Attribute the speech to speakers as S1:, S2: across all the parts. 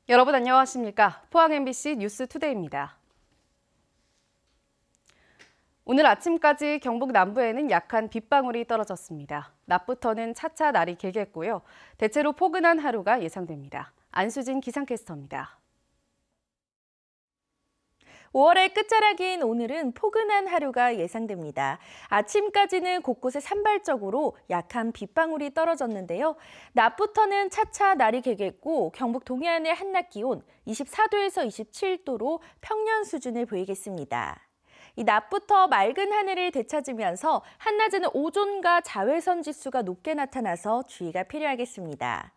S1: 여러분 안녕하십니까? 포항 MBC 뉴스투데이입니다. 오늘 아침까지 경북 남부에는 약한 빗방울이 떨어졌습니다. 낮부터는 차차 날이 개겠고요. 대체로 포근한 하루가 예상됩니다. 안수진 기상캐스터입니다.
S2: 5월의 끝자락인 오늘은 포근한 하루가 예상됩니다. 아침까지는 곳곳에 산발적으로 약한 빗방울이 떨어졌는데요. 낮부터는 차차 날이 개겠고 경북 동해안의 한낮 기온 24도에서 27도로 평년 수준을 보이겠습니다. 이 낮부터 맑은 하늘을 되찾으면서 한낮에는 오존과 자외선 지수가 높게 나타나서 주의가 필요하겠습니다.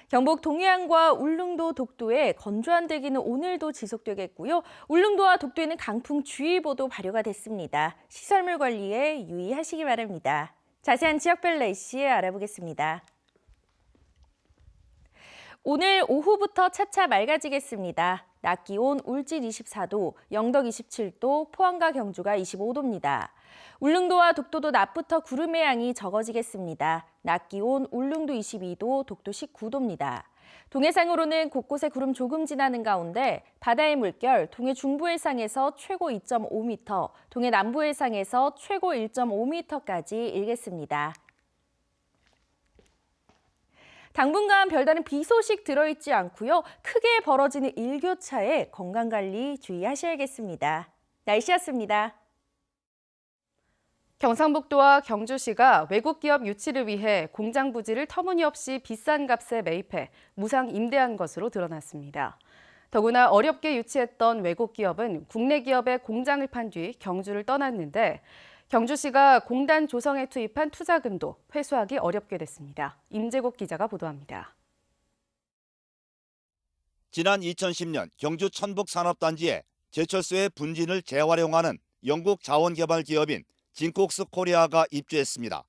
S2: 경북 동해안과 울릉도, 독도의 건조한 대기는 오늘도 지속되겠고요. 울릉도와 독도에는 강풍주의보도 발효가 됐습니다. 시설물 관리에 유의하시기 바랍니다. 자세한 지역별 날씨 알아보겠습니다. 오늘 오후부터 차차 맑아지겠습니다. 낮 기온 울진 24도, 영덕 27도, 포항과 경주가 25도입니다. 울릉도와 독도도 낮부터 구름의 양이 적어지겠습니다. 낮 기온 울릉도 22도, 독도 19도입니다. 동해상으로는 곳곳에 구름 조금 지나는 가운데 바다의 물결 동해 중부해상에서 최고 2.5m, 동해 남부해상에서 최고 1.5m까지 일겠습니다. 당분간 별다른 비 소식 들어있지 않고요. 크게 벌어지는 일교차에 건강관리 주의하셔야겠습니다. 날씨였습니다.
S1: 경상북도와 경주시가 외국 기업 유치를 위해 공장 부지를 터무니없이 비싼 값에 매입해 무상 임대한 것으로 드러났습니다. 더구나 어렵게 유치했던 외국 기업은 국내 기업에 공장을 판 뒤 경주를 떠났는데 경주시가 공단 조성에 투입한 투자금도 회수하기 어렵게 됐습니다. 임재국 기자가 보도합니다.
S3: 지난 2010년 경주 천북산업단지에 제철소의 분진을 재활용하는 영국 자원개발 기업인 진콕스 코리아가 입주했습니다.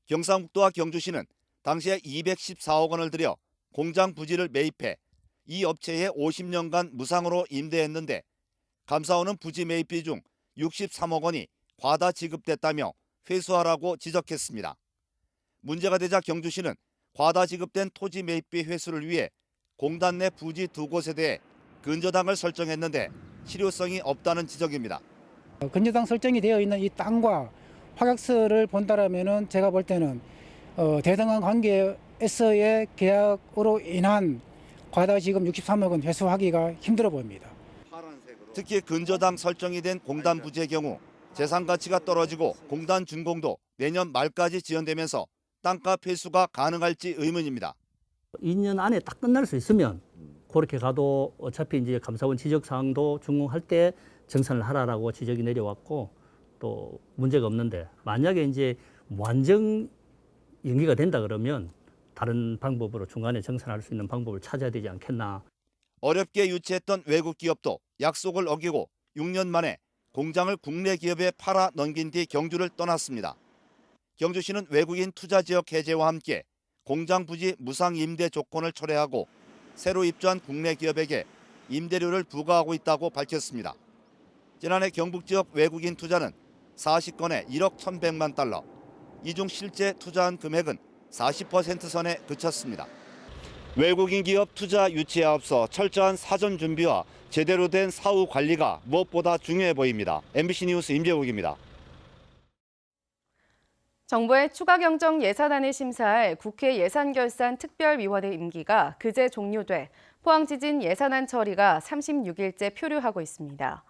S3: 경상북도와 경주시는 당시에 214억 원을 들여 공장 부지를 매입해 이 업체에 50년간 무상으로 임대했는데 감사원은 부지 매입비 중 63억 원이 과다 지급됐다며 회수하라고 지적했습니다. 문제가 되자 경주시는 과다 지급된 토지 매입비 회수를 위해 공단 내 부지 2곳에 대해 근저당을 설정했는데 실효성이 없다는 지적입니다.
S4: 근저당 설정이 되어 있는 이 땅과 확약서를 본다라면은 제가 볼 때는 대등한 관계에서의 계약으로 인한 과다 지급 63억 원 회수하기가 힘들어 보입니다.
S3: 특히 근저당 설정이 된 공단 부지의 경우 재산 가치가 떨어지고 공단 준공도 내년 말까지 지연되면서 땅값 회수가 가능할지 의문입니다.
S5: 2년 안에 딱 끝날 수 있으면 그렇게 가도 어차피 이제 감사원 지적 사항도 준공할 때 정산을 하라라고 지적이 내려왔고 또 문제가 없는데 만약에 이제 완전 연기가 된다 그러면 다른 방법으로 중간에 정산할 수 있는 방법을 찾아야 되지 않겠나.
S3: 어렵게 유치했던 외국 기업도 약속을 어기고 6년 만에 공장을 국내 기업에 팔아 넘긴 뒤 경주를 떠났습니다. 경주시는 외국인 투자 지역 해제와 함께 공장 부지 무상 임대 조건을 철회하고 새로 입주한 국내 기업에게 임대료를 부과하고 있다고 밝혔습니다. 지난해 경북 지역 외국인 투자는 40건에 1억 1,100만 달러, 이 중 실제 투자한 금액은 40% 선에 그쳤습니다. 외국인 기업 투자 유치에 앞서 철저한 사전 준비와 제대로 된 사후 관리가 무엇보다 중요해 보입니다. MBC 뉴스 임재국입니다.
S1: 정부의 추가 경정 예산안을 심사할 국회 예산결산특별위원회 임기가 그제 종료돼 포항지진 예산안 처리가 36일째 표류하고 있습니다.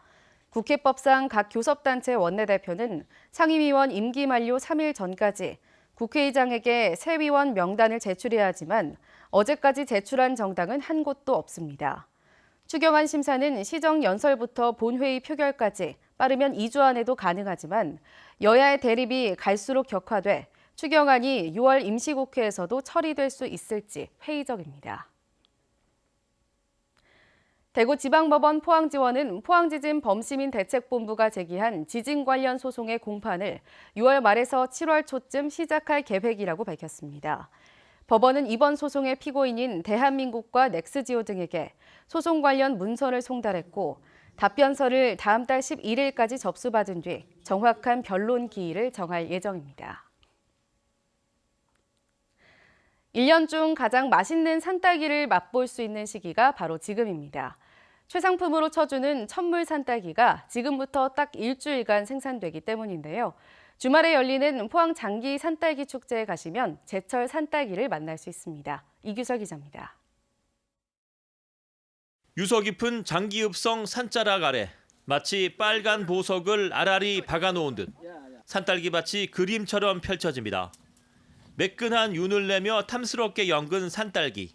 S1: 국회법상 각 교섭단체 원내대표는 상임위원 임기 만료 3일 전까지 국회의장에게 새 위원 명단을 제출해야 하지만 어제까지 제출한 정당은 한 곳도 없습니다. 추경안 심사는 시정 연설부터 본회의 표결까지 빠르면 2주 안에도 가능하지만 여야의 대립이 갈수록 격화돼 추경안이 6월 임시국회에서도 처리될 수 있을지 회의적입니다. 대구지방법원 포항지원은 포항지진 범시민대책본부가 제기한 지진 관련 소송의 공판을 6월 말에서 7월 초쯤 시작할 계획이라고 밝혔습니다. 법원은 이번 소송의 피고인인 대한민국과 넥스지오 등에게 소송 관련 문서를 송달했고 답변서를 다음 달 11일까지 접수받은 뒤 정확한 변론 기일을 정할 예정입니다. 1년 중 가장 맛있는 산딸기를 맛볼 수 있는 시기가 바로 지금입니다. 최상품으로 쳐주는 천물 산딸기가 지금부터 딱 일주일간 생산되기 때문인데요. 주말에 열리는 포항 장기 산딸기 축제에 가시면 제철 산딸기를 만날 수 있습니다. 이규설 기자입니다.
S6: 유서 깊은 장기읍성 산자락 아래 마치 빨간 보석을 알알이 박아놓은 듯 산딸기밭이 그림처럼 펼쳐집니다. 매끈한 윤을 내며 탐스럽게 연근 산딸기.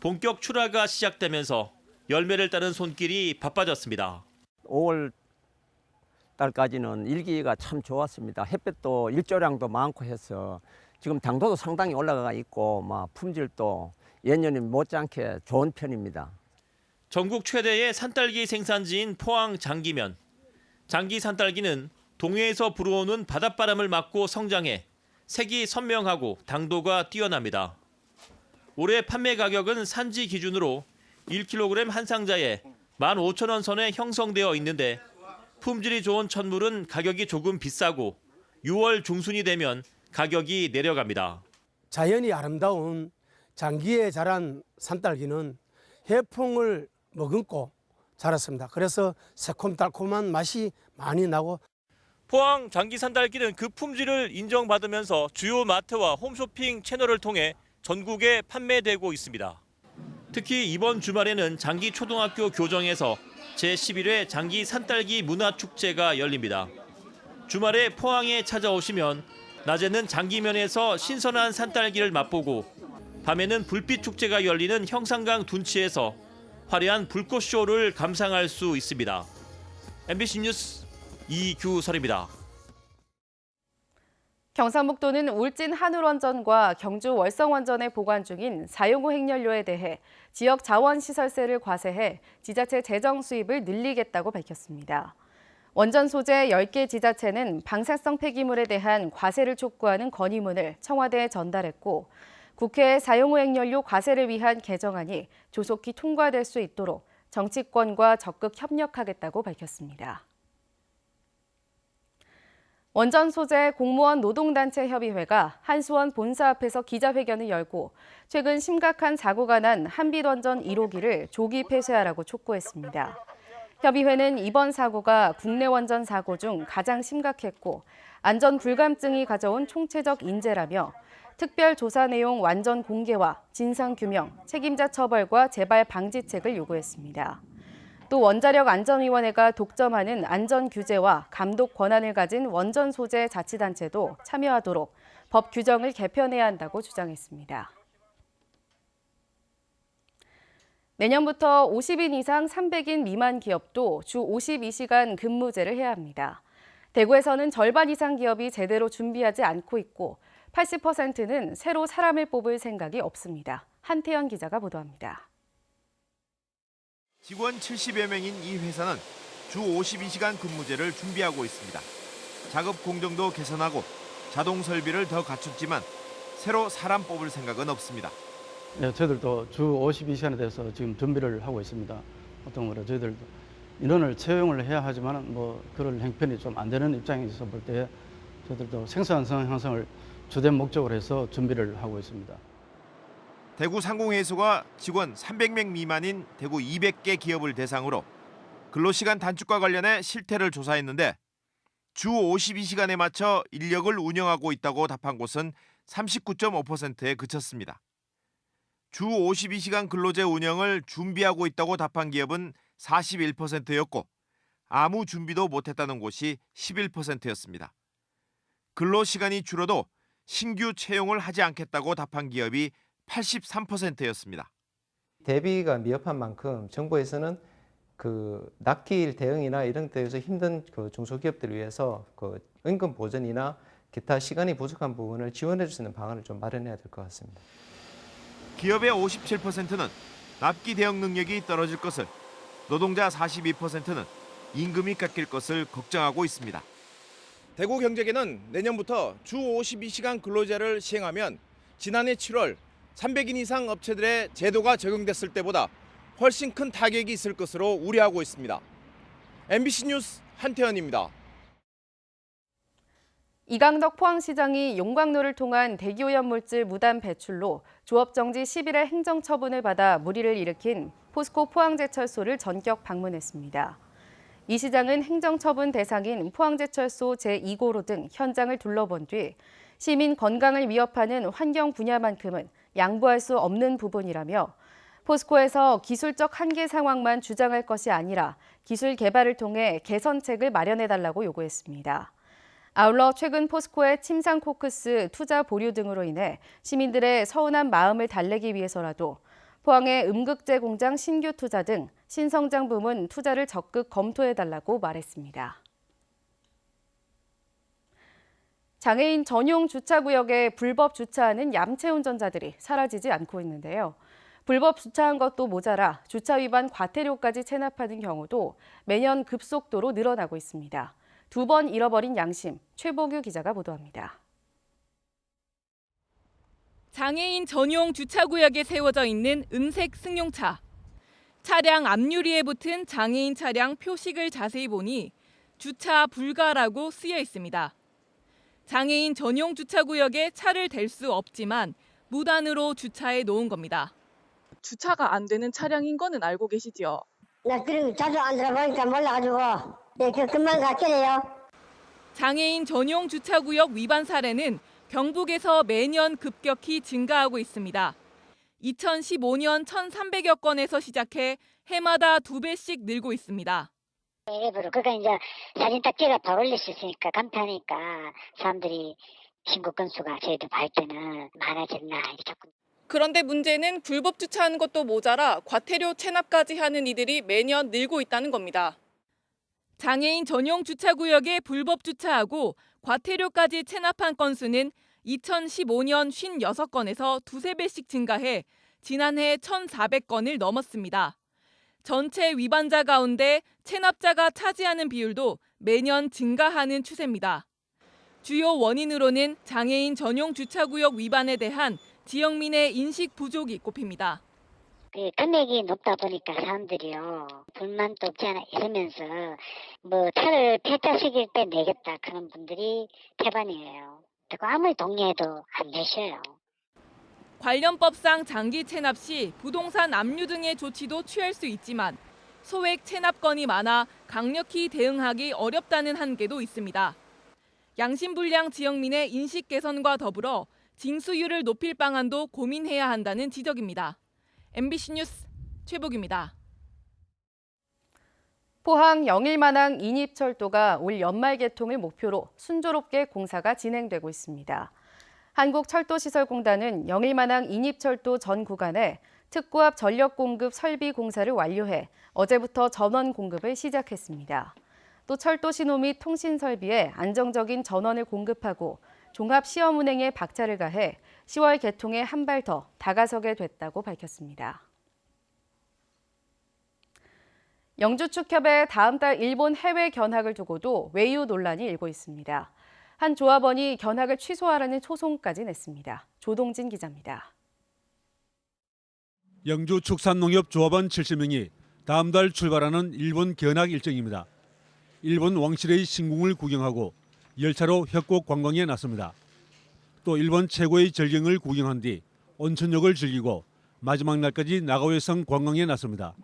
S6: 본격 출하가 시작되면서 열매를 따는 손길이 바빠졌습니다.
S7: 5월 달까지는 일기가 참 좋았습니다. 햇볕도 일조량도 많고 해서 지금 당도도 상당히 올라가 있고 품질도 예년에 못지않게 좋은 편입니다.
S6: 전국 최대의 산딸기 생산지인 포항 장기면. 장기 산딸기는 동해에서 불어오는 바닷바람을 맞고 성장해 색이 선명하고 당도가 뛰어납니다. 올해 판매 가격은 산지 기준으로 1kg 한 상자에 15,000원 선에 형성되어 있는데 품질이 좋은 천물은 가격이 조금 비싸고 6월 중순이 되면 가격이 내려갑니다.
S8: 자연이 아름다운 장기에 자란 산딸기는 해풍을 머금고 자랐습니다. 그래서 새콤달콤한 맛이 많이 나고
S6: 포항 장기 산딸기는 그 품질을 인정받으면서 주요 마트와 홈쇼핑 채널을 통해 전국에 판매되고 있습니다. 특히 이번 주말에는 장기 초등학교 교정에서 제11회 장기 산딸기 문화축제가 열립니다. 주말에 포항에 찾아오시면 낮에는 장기면에서 신선한 산딸기를 맛보고 밤에는 불빛 축제가 열리는 형산강 둔치에서 화려한 불꽃쇼를 감상할 수 있습니다. MBC 뉴스 이규설입니다.
S1: 경상북도는 울진 한울원전과 경주 월성원전에 보관 중인 사용 후 핵연료에 대해 지역 자원시설세를 과세해 지자체 재정 수입을 늘리겠다고 밝혔습니다. 원전 소재 10개 지자체는 방사성 폐기물에 대한 과세를 촉구하는 건의문을 청와대에 전달했고 국회에 사용 후 핵연료 과세를 위한 개정안이 조속히 통과될 수 있도록 정치권과 적극 협력하겠다고 밝혔습니다. 원전 소재 공무원 노동단체 협의회가 한수원 본사 앞에서 기자회견을 열고 최근 심각한 사고가 난 한빛원전 1호기를 조기 폐쇄하라고 촉구했습니다. 협의회는 이번 사고가 국내 원전 사고 중 가장 심각했고 안전 불감증이 가져온 총체적 인재라며 특별 조사 내용 완전 공개와 진상 규명, 책임자 처벌과 재발 방지책을 요구했습니다. 또 원자력 안전위원회가 독점하는 안전 규제와 감독 권한을 가진 원전 소재 자치단체도 참여하도록 법 규정을 개편해야 한다고 주장했습니다. 내년부터 50인 이상 300인 미만 기업도 주 52시간 근무제를 해야 합니다. 대구에서는 절반 이상 기업이 제대로 준비하지 않고 있고 80%는 새로 사람을 뽑을 생각이 없습니다. 한태현 기자가 보도합니다.
S3: 직원 70여 명인 이 회사는 주 52시간 근무제를 준비하고 있습니다. 작업 공정도 개선하고 자동 설비를 더 갖췄지만 새로 사람 뽑을 생각은 없습니다.
S9: 네, 저희들도 주 52시간에 대해서 지금 준비를 하고 있습니다. 어떤 거로 저희들도 인원을 채용을 해야 하지만 그런 형편이 좀 안 되는 입장에서 볼 때 저희들도 생산성 향상을 주된 목적으로 해서 준비를 하고 있습니다.
S3: 대구 상공회의소가 직원 300명 미만인 대구 200개 기업을 대상으로 근로시간 단축과 관련해 실태를 조사했는데 주 52시간에 맞춰 인력을 운영하고 있다고 답한 곳은 39.5%에 그쳤습니다. 주 52시간 근로제 운영을 준비하고 있다고 답한 기업은 41%였고 아무 준비도 못했다는 곳이 11%였습니다. 근로시간이 줄어도 신규 채용을 하지 않겠다고 답한 기업이 83%였습니다.
S10: 대비가 미흡한 만큼 정부에서는 납기일 대응이나 이런 데에서 힘든 중소기업들을 위해서 임금 보전이나 기타 시간이 부족한 부분을 지원해 줄 수 있는 방안을 좀 마련해야 될 것 같습니다.
S3: 기업의 57%는 납기 대응 능력이 떨어질 것을, 노동자 42%는 임금이 깎일 것을 걱정하고 있습니다.
S11: 대구경제계는 내년부터 주 52시간 근로제를 시행하면 지난해 7월 300인 이상 업체들의 제도가 적용됐을 때보다 훨씬 큰 타격이 있을 것으로 우려하고 있습니다. MBC 뉴스 한태현입니다.
S1: 이강덕 포항시장이 용광로를 통한 대기오염물질 무단 배출로 조업정지 10일의 행정처분을 받아 물의를 일으킨 포스코 포항제철소를 전격 방문했습니다. 이 시장은 행정처분 대상인 포항제철소 제2고로 등 현장을 둘러본 뒤 시민 건강을 위협하는 환경 분야만큼은 양보할 수 없는 부분이라며 포스코에서 기술적 한계 상황만 주장할 것이 아니라 기술 개발을 통해 개선책을 마련해달라고 요구했습니다. 아울러 최근 포스코의 침상 코크스 투자 보류 등으로 인해 시민들의 서운한 마음을 달래기 위해서라도 포항의 음극재 공장 신규 투자 등 신성장 부문 투자를 적극 검토해달라고 말했습니다. 장애인 전용 주차구역에 불법 주차하는 얌체 운전자들이 사라지지 않고 있는데요. 불법 주차한 것도 모자라 주차 위반 과태료까지 체납하는 경우도 매년 급속도로 늘어나고 있습니다. 2번 잃어버린 양심, 최보규 기자가 보도합니다.
S12: 장애인 전용 주차구역에 세워져 있는 은색 승용차. 차량 앞유리에 붙은 장애인 차량 표식을 자세히 보니 주차 불가라고 쓰여 있습니다. 장애인 전용 주차구역에 차를 댈 수 없지만 무단으로 주차해 놓은 겁니다.
S13: 주차가 안 되는 차량인 거는 알고 계시죠?
S14: 나 그리고 자주 안 들어보니까 몰라가지고 금방 갔겠네요.
S12: 장애인 전용 주차구역 위반 사례는 경북에서 매년 급격히 증가하고 있습니다. 2015년 1,300여 건에서 시작해 해마다 2배씩 늘고 있습니다.
S14: 일부러 그러니까 이제 사진 딱 찍어 바로 올릴 수 있으니까 간편하니까 사람들이 신고 건수가 저희도 볼 때는 많아졌나 이렇게 자꾸.
S12: 그런데 문제는 불법 주차하는 것도 모자라 과태료 체납까지 하는 이들이 매년 늘고 있다는 겁니다. 장애인 전용 주차구역에 불법 주차하고 과태료까지 체납한 건수는 2015년 56건에서 2~3배씩 증가해 지난해 1,400건을 넘었습니다. 전체 위반자 가운데 체납자가 차지하는 비율도 매년 증가하는 추세입니다. 주요 원인으로는 장애인 전용 주차구역 위반에 대한 지역민의 인식 부족이 꼽힙니다.
S14: 금액이 높다 보니까 사람들이요 불만도 없지 않아 이러면서 뭐 차를 폐차시킬 때 내겠다 그런 분들이 태반이에요. 그리고 아무리 동의해도 안 되셔요.
S12: 관련법상 장기 체납 시 부동산 압류 등의 조치도 취할 수 있지만 소액 체납 건이 많아 강력히 대응하기 어렵다는 한계도 있습니다. 양심불량 지역민의 인식 개선과 더불어 징수율을 높일 방안도 고민해야 한다는 지적입니다. MBC 뉴스 최복입니다.
S1: 포항 영일만항 인입철도가 올 연말 개통을 목표로 순조롭게 공사가 진행되고 있습니다. 한국철도시설공단은 영일만항 인입철도 전 구간에 특고압 전력 공급 설비 공사를 완료해 어제부터 전원 공급을 시작했습니다. 또 철도 신호 및 통신 설비에 안정적인 전원을 공급하고 종합 시험 운행에 박차를 가해 10월 개통에 한 발 더 다가서게 됐다고 밝혔습니다. 영주축협의 다음 달 일본 해외 견학을 두고도 외유 논란이 일고 있습니다. 한 조합원이 견학을 취소하라는 초송까지 냈습니다. 조동진 기자입니다.
S15: 영주축산농협조합원 70명이 다음 달 출발하는 일본 견학 일정입니다. 일본 왕실의 신궁을 구경하고 열차로 협곡 관광에 나섭니다. 또 일본 최고의 절경을 구경한 뒤 온천욕을 즐기고 마지막 날까지 나가웨성 관광에 나섭니다.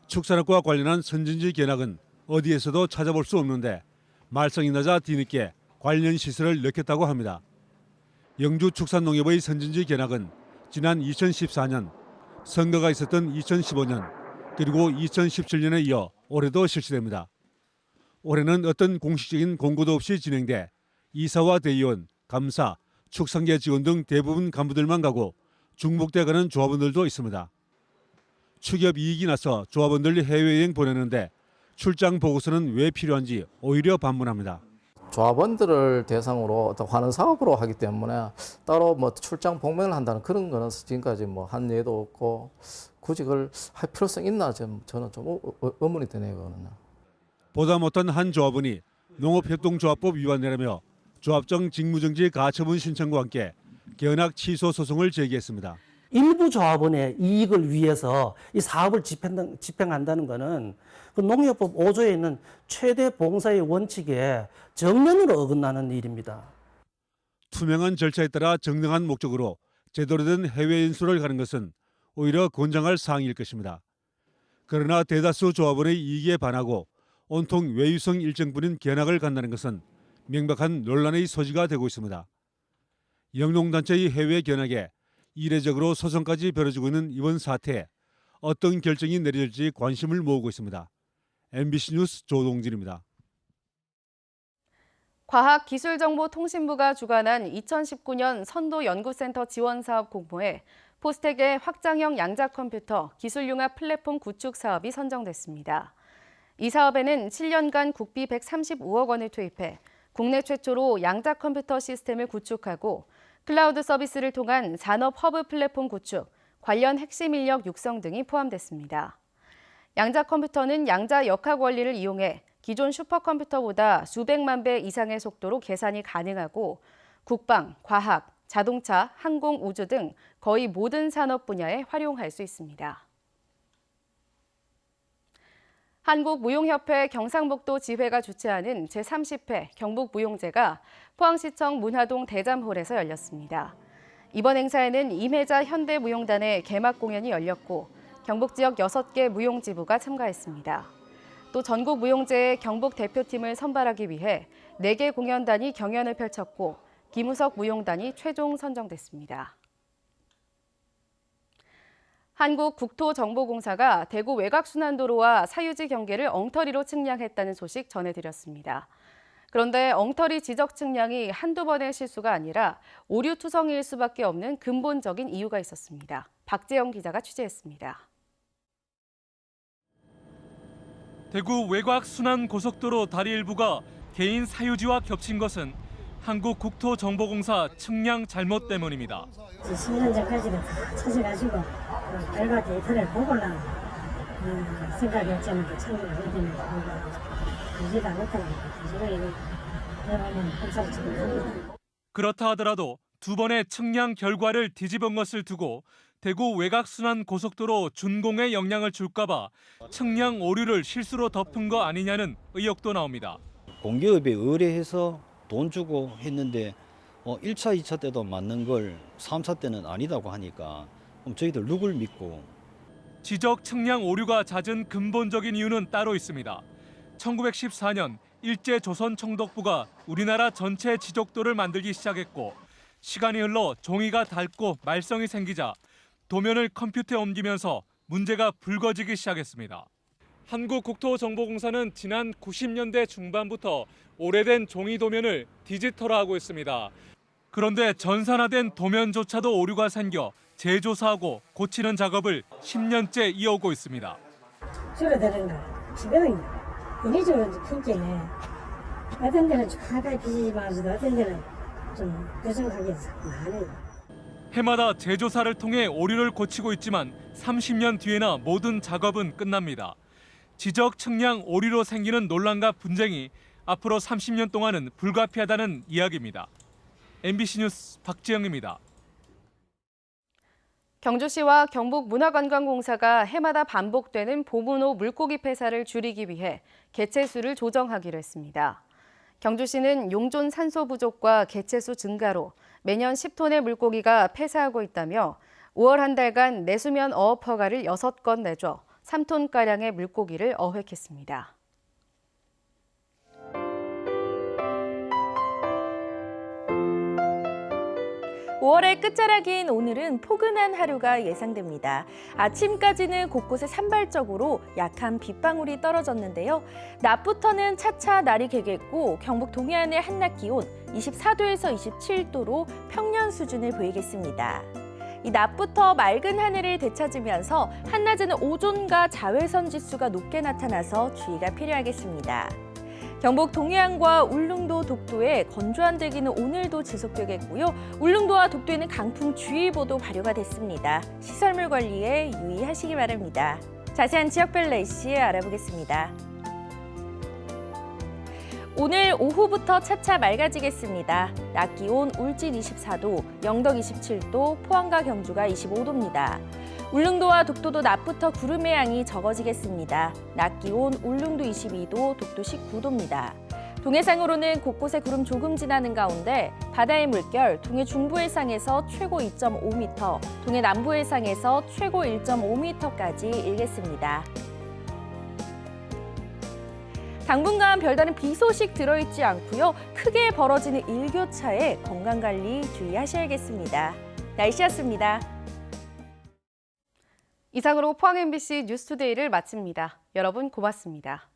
S15: 축산업과 관련한 선진지 견학은 어디에서도 찾아볼 수 없는데 말썽이 나자 뒤늦게 관련 시설을 넣겠다고 합니다. 영주축산농협의 선진지 견학은 지난 2014년, 선거가 있었던 2015년, 그리고 2017년에 이어 올해도 실시됩니다. 올해는 어떤 공식적인 공고도 없이 진행돼 이사와 대의원, 감사, 축산계 직원 등 대부분 간부들만 가고 중복돼 가는 조합원들도 있습니다. 축협 이익이 나서 조합원들 해외여행 보내는데 출장 보고서는 왜 필요한지 오히려 반문합니다.
S16: 조합원들을 대상으로 어떤 환원 사업으로 하기 때문에 따로 뭐 출장 복면을 한다는 그런 거는 지금까지 뭐 한 예도 없고 굳이 그걸 할 필요성 있나 저는 좀 의문이 드네요. 그거는.
S15: 보다 못한 한 조합원이 농업협동조합법 위반이라며 조합장 직무정지 가처분 신청과 함께 견학 취소 소송을 제기했습니다.
S5: 일부 조합원의 이익을 위해서 이 사업을 집행한다는 것은 그 농협법 5조에 있는 최대 봉사의 원칙에 정면으로 어긋나는 일입니다.
S15: 투명한 절차에 따라 정당한 목적으로 제대로 된 해외 인수를 가는 것은 오히려 권장할 사항일 것입니다. 그러나 대다수 조합원의 이익에 반하고 온통 외유성 일정뿐인 견학을 간다는 것은 명백한 논란의 소지가 되고 있습니다. 영농단체의 해외 견학에 이례적으로 소송까지 벌어지고 있는 이번 사태에 어떤 결정이 내려질지 관심을 모으고 있습니다. MBC 뉴스 조동진입니다.
S1: 과학기술정보통신부가 주관한 2019년 선도연구센터 지원사업 공모에 포스텍의 확장형 양자컴퓨터 기술융합 플랫폼 구축 사업이 선정됐습니다. 이 사업에는 7년간 국비 135억 원을 투입해 국내 최초로 양자컴퓨터 시스템을 구축하고 클라우드 서비스를 통한 산업 허브 플랫폼 구축, 관련 핵심 인력 육성 등이 포함됐습니다. 양자컴퓨터는 양자 역학 원리를 이용해 기존 슈퍼컴퓨터보다 수백만 배 이상의 속도로 계산이 가능하고 국방, 과학, 자동차, 항공, 우주 등 거의 모든 산업 분야에 활용할 수 있습니다. 한국무용협회 경상북도 지회가 주최하는 제30회 경북무용제가 포항시청 문화동 대잠홀에서 열렸습니다. 이번 행사에는 임혜자 현대무용단의 개막 공연이 열렸고 경북 지역 6개 무용지부가 참가했습니다. 또 전국무용제의 경북 대표팀을 선발하기 위해 4개 공연단이 경연을 펼쳤고 김우석 무용단이 최종 선정됐습니다. 한국국토정보공사가 대구 외곽순환도로와 사유지 경계를 엉터리로 측량했다는 소식 전해드렸습니다. 그런데 엉터리 지적 측량이 한두 번의 실수가 아니라 오류투성이일 수밖에 없는 근본적인 이유가 있었습니다. 박재영 기자가 취재했습니다.
S17: 대구 외곽순환고속도로 다리 일부가 개인 사유지와 겹친 것은 한국국토정보공사 측량 잘못 때문입니다.
S18: 10년 전까지는 다 찾아가지고 결과 데이터를 보고는 생각했지만 참고를 해야 되는데 그러지도 못하고 지금 대부분 혼자지금 합니다.
S17: 그렇다 하더라도 두 번의 측량 결과를 뒤집은 것을 두고 대구 외곽순환고속도로 준공에 영향을 줄까 봐 측량 오류를 실수로 덮은 거 아니냐는 의혹도 나옵니다.
S19: 공기업에 의뢰해서 돈 주고 했는데 1차, 2차 때도 맞는 걸 3차 때는 아니다고 하니까 그럼 저희들 누굴 믿고.
S17: 지적 측량 오류가 잦은 근본적인 이유는 따로 있습니다. 1914년 일제조선총독부가 우리나라 전체 지적도를 만들기 시작했고 시간이 흘러 종이가 닳고 말썽이 생기자 도면을 컴퓨터에 옮기면서 문제가 불거지기 시작했습니다. 한국국토정보공사는 지난 90년대 중반부터 오래된 종이 도면을 디지털화하고 있습니다. 그런데 전산화된 도면조차도 오류가 생겨 재조사하고 고치는 작업을 10년째 이어오고 있습니다.
S18: 줄어드는 거, 지금은 인위적으로 편견해. 어떤 데는 정확하게 비집어가지고 어떤 데는 좀 부정하게 많아요.
S17: 해마다 재조사를 통해 오류를 고치고 있지만 30년 뒤에나 모든 작업은 끝납니다. 지적 측량 오류로 생기는 논란과 분쟁이 앞으로 30년 동안은 불가피하다는 이야기입니다. MBC 뉴스 박지영입니다.
S1: 경주시와 경북문화관광공사가 해마다 반복되는 봄문호 물고기 폐사를 줄이기 위해 개체수를 조정하기로 했습니다. 경주시는 용존 산소 부족과 개체수 증가로 매년 10톤의 물고기가 폐사하고 있다며 5월 한 달간 내수면 어업 허가를 6건 내줘 3톤가량의 물고기를 어획했습니다.
S2: 5월의 끝자락인 오늘은 포근한 하루가 예상됩니다. 아침까지는 곳곳에 산발적으로 약한 빗방울이 떨어졌는데요. 낮부터는 차차 날이 개겠고 경북 동해안의 한낮 기온 24도에서 27도로 평년 수준을 보이겠습니다. 이 낮부터 맑은 하늘을 되찾으면서 한낮에는 오존과 자외선 지수가 높게 나타나서 주의가 필요하겠습니다. 경북 동해안과 울릉도, 독도의 건조한 대기는 오늘도 지속되겠고요. 울릉도와 독도에는 강풍주의보도 발효가 됐습니다. 시설물 관리에 유의하시기 바랍니다. 자세한 지역별 날씨 알아보겠습니다. 오늘 오후부터 차차 맑아지겠습니다. 낮 기온 울진 24도, 영덕 27도, 포항과 경주가 25도입니다. 울릉도와 독도도 낮부터 구름의 양이 적어지겠습니다. 낮 기온 울릉도 22도, 독도 19도입니다. 동해상으로는 곳곳에 구름 조금 지나는 가운데 바다의 물결 동해 중부해상에서 최고 2.5m, 동해 남부해상에서 최고 1.5m까지 일겠습니다. 당분간 별다른 비 소식 들어있지 않고요. 크게 벌어지는 일교차에 건강관리 주의하셔야겠습니다. 날씨였습니다.
S1: 이상으로 포항 MBC 뉴스투데이를 마칩니다. 여러분 고맙습니다.